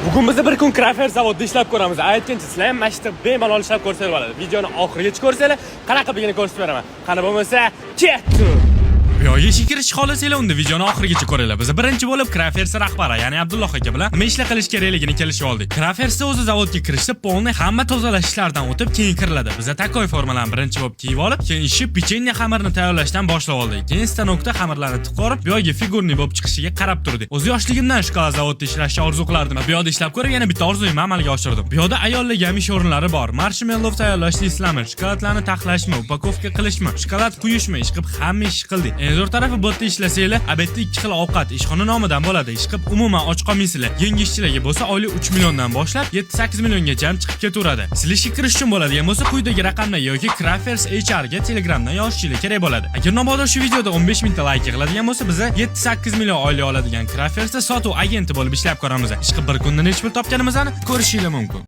Bugun biz bir kun Crafer zavodida ishlab ko'ramiz. Aytgancha sizlar ham mashqda bemalol ishlab ko'rsangiz bo'ladi. Videoni oxirigacha ko'rsanglar, qanaqa bo'lganini ko'rsatib beraman. Qani bo'lmasa, ketdi. Yo'q, kirish xohlasanglar unda videoni oxirigacha ko'ringlar. Biz birinchi bo'lib Crafer's rahbari, ya'ni Abdulloh aka bilan nima ishlar qilish kerakligini kelishib oldik. Crafer's o'zi zavodga kirishda polni hamma tozalash ishlaridan o'tib keyin kiriladi. Biz takoy formalarni birinchi bo'lib kiyib olib, keyin ishi pechenye xamirini tayyorlashdan boshlab oldik. Keyin stanokda xamirlarni tiqib, bu yerga figurni bo'lib chiqishiga qarab turdik. O'z yoshligimdan shokolad zavodida ishlashni orzu qilardim. Bu yerda ishlab ko'rib, yana bitta orzuyimni amalga oshirdim. Bu yerda ayollarga ham ish o'rinlari bor. Marshmallow tayyorlashni islamir, shokoladlarni taxlashmi, upakovka qilishmi, shokolad quyishmi, ish qilib hamma ish qildik. Zo'r tarafi bu ishlasanglar, albatta ikki xil ovqat ishxona nomidan bo'ladi. Ish qilib umuman och qolmaysizlar. Yangi ishchilarga bo'lsa oylik 3 milliondan boshlab 7-8 milliongacha ham chiqib ketaveradi. Sizlar ishga kirish uchun bo'ladigan bo'lsa, quyidagi raqamdan yoki Crafer's HR ga Telegramdan yozishingiz kerak bo'ladi. Agar nobodor shu videoda 15 mingta layk yig'iladigan bo'lsa, biz 7-8 million oylik oladigan Crafer'sda sotuv agenti bo'lib ishlab ko'ramiz. Ish qilib bir kunda necha pul topganimizni ko'rishingiz mumkin.